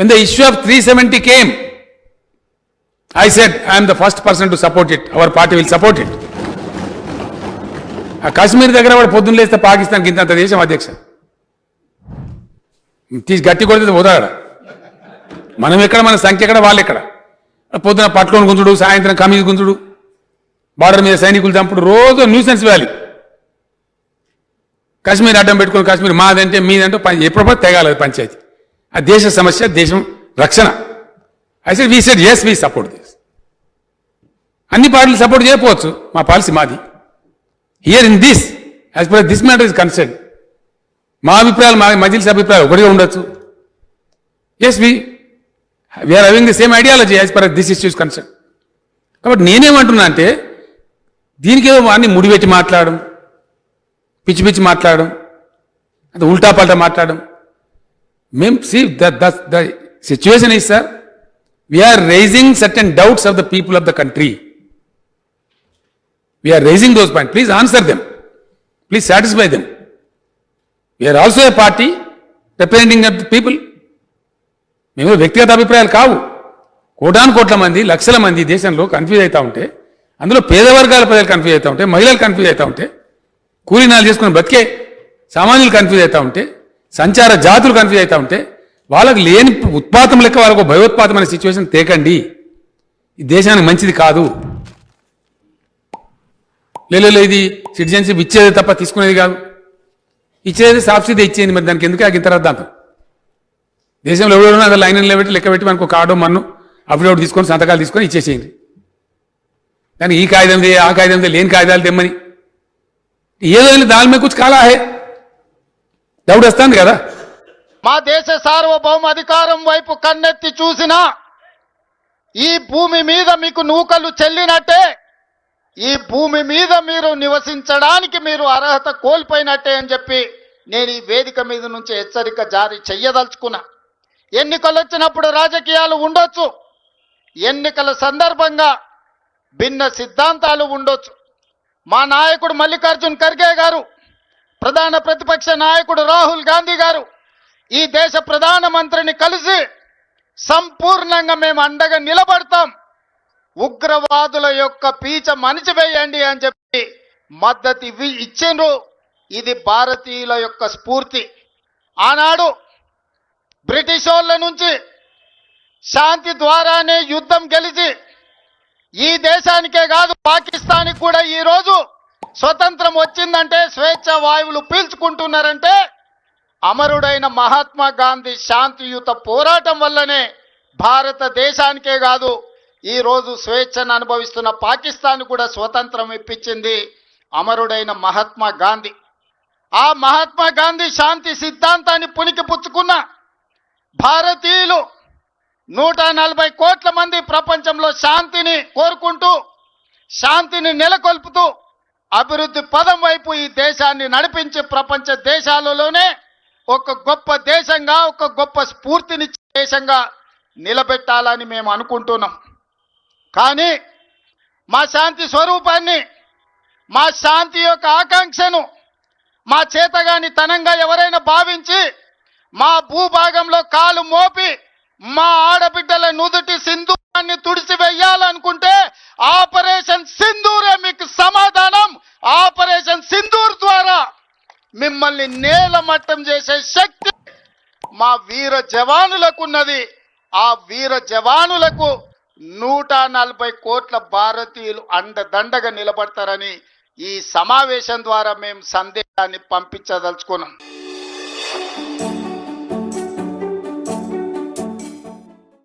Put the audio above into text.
When the issue of 370 came, I said, I am the first person to support it. Our party will support it. ఆ కాశ్మీర్ దగ్గర వాడు పొద్దున్న లేస్తే పాకిస్తాన్కి ఇంత దేశం అధ్యక్ష తీసి గట్టి కొడితే పోతాడ. మనం ఎక్కడ, మన సంఖ్య ఎక్కడ, వాళ్ళు ఎక్కడ. పొద్దున పట్టుకొని గుంజుడు, సాయంత్రం కమీజ్ గుంజుడు, బార్డర్ మీద సైనికులు చంపుడు, రోజు న్యూసెన్స్ వ్యాలీ. కాశ్మీర్ అడ్డం పెట్టుకుని కాశ్మీర్ మాదంటే మీదంటే ఎప్పుడప్పుడు తెగాలి పంచాయతీ. ఆ దేశ సమస్య, దేశం రక్షణ. I said, we said yes, we support this. అన్ని పార్టీలు సపోర్ట్ చేయకపోవచ్చు, మా పాలసీ మాది. Here in this, as per this matter is concern, మా అభిప్రాయాలు, మా మజిల్స్ అభిప్రాయాలు ఒకటిగా ఉండొచ్చు. Yes, we are having the same ideology as per this issue is concern. కాబట్టి నేనేమంటున్నా అంటే, దీనికి ఏదో వాడిని ముడిపెట్టి మాట్లాడడం, పిచ్చి పిచ్చి మాట్లాడడం, అది ఉల్టా పల్టా మాట్లాడడం. మేము the situation is sir, we are raising certain doubts of the people of the country. We are raising those points. Please answer them. Please satisfy them. We are also a party representing the people. మేము వ్యక్తిగత అభిప్రాయాలు కావు. కోటాను కోట్ల మంది, లక్షల మంది దేశంలో కన్ఫ్యూజ్ అవుతూ ఉంటే, అందులో పేద వర్గాల ప్రజలు కన్ఫ్యూజ్ అవుతూ ఉంటే, మహిళలు కన్ఫ్యూజ్ అవుతూ ఉంటే, కూలీనాలు చేసుకుని బతికే సామాన్యులు కన్ఫ్యూజ్ అవుతూ ఉంటే, సంచార జాతులు కన్ఫ్యూజ్ అవుతూ ఉంటే, వాళ్ళకు లేని ఉత్పాతం లెక్క వాళ్ళకు భయోత్పాతం అనే సిచ్యువేషన్ తేకండి. ఈ దేశానికి మంచిది కాదు. లేదు, ఇది సిటిజన్షిప్ ఇచ్చేది తప్ప తీసుకునేది కాదు. ఇచ్చేది సాఫ్సీదే ఇచ్చేది, మరి దానికి ఎందుకు ఇంత రద్దాంతం? దేశంలో ఎవరైనా అదే లైన్ నిలబెట్టి లెక్క పెట్టి మనకు ఒక కార్డు, మన్ను, అఫిడవిట్ తీసుకొని, సంతకాలు తీసుకొని ఇచ్చేసేయండి. కానీ ఈ కాగితం దే, ఆ కాగితం దే, లేని కాగితాలు తెమ్మని ఏదో దాని మీద కూర్చు కాలా హే డౌట్ వస్తుంది కదా. మా దేశ సార్వభౌమ అధికారం వైపు కన్నెత్తి చూసినా ఈ భూమి మీద మీకు నూకలు చెల్లినట్టే, ఈ భూమి మీద మీరు నివసించడానికి మీరు అర్హత కోల్పోయినట్టే అని చెప్పి నేను ఈ వేదిక మీద నుంచి హెచ్చరిక జారీ చెయ్యదలుచుకున్నా. ఎన్నికలు వచ్చినప్పుడు రాజకీయాలు ఉండొచ్చు, ఎన్నికల సందర్భంగా భిన్న సిద్ధాంతాలు ఉండొచ్చు. మా నాయకుడు మల్లికార్జున్ ఖర్గే గారు, ప్రధాన ప్రతిపక్ష నాయకుడు రాహుల్ గాంధీ గారు ఈ దేశ ప్రధానమంత్రిని కలిసి సంపూర్ణంగా మేము అండగా నిలబడతాం, ఉగ్రవాదుల యొక్క పీచ మణిచివేయండి అని చెప్పి మద్దతు ఇచ్చిండ్రు. ఇది భారతీయుల యొక్క స్ఫూర్తి. ఆనాడు బ్రిటిష్ వాళ్ళ నుంచి శాంతి ద్వారానే యుద్ధం గెలిచి ఈ దేశానికే కాదు పాకిస్తాన్కి కూడా ఈరోజు స్వతంత్రం వచ్చిందంటే, స్వేచ్ఛ వాయువులు పీల్చుకుంటున్నారంటే అమరుడైన మహాత్మా గాంధీ శాంతియుత పోరాటం వల్లనే భారతదేశానికే కాదు ఈరోజు స్వేచ్ఛను అనుభవిస్తున్న పాకిస్తాన్ కూడా స్వతంత్రం ఇప్పించింది అమరుడైన మహాత్మా గాంధీ. ఆ మహాత్మా గాంధీ శాంతి సిద్ధాంతాన్ని పునికి పుచ్చుకున్న భారతీయులు 140 కోట్ల మంది ప్రపంచంలో శాంతిని కోరుకుంటూ, శాంతిని నెలకొల్పుతూ అభివృద్ధి పదం వైపు ఈ దేశాన్ని నడిపించి ప్రపంచ దేశాలలోనే ఒక గొప్ప దేశంగా, ఒక గొప్ప స్ఫూర్తినిచ్చే దేశంగా నిలబెట్టాలని మేము అనుకుంటున్నాం. కానీ మా శాంతి స్వరూపాన్ని, మా శాంతి యొక్క ఆకాంక్షను మా చేతగాని తనంగా ఎవరైనా భావించి మా భూభాగంలో కాలు మోపి మా ఆడబిడ్డల నుదుటి సింధూరాన్ని తుడిచివేయాలనుకుంటే ఆపరేషన్ సింధూరే మీకు సమాధానం. ఆపరేషన్ సింధూర్ ద్వారా మిమ్మల్ని నేలమట్టం చేసే శక్తి మా వీర జవానులకు ఉన్నది. ఆ వీర జవానులకు 140 కోట్ల భారతీయులు అండదండగా నిలబడతారని ఈ సమావేశం ద్వారా మేము సందేశాన్ని పంపించదలుచుకున్నాం.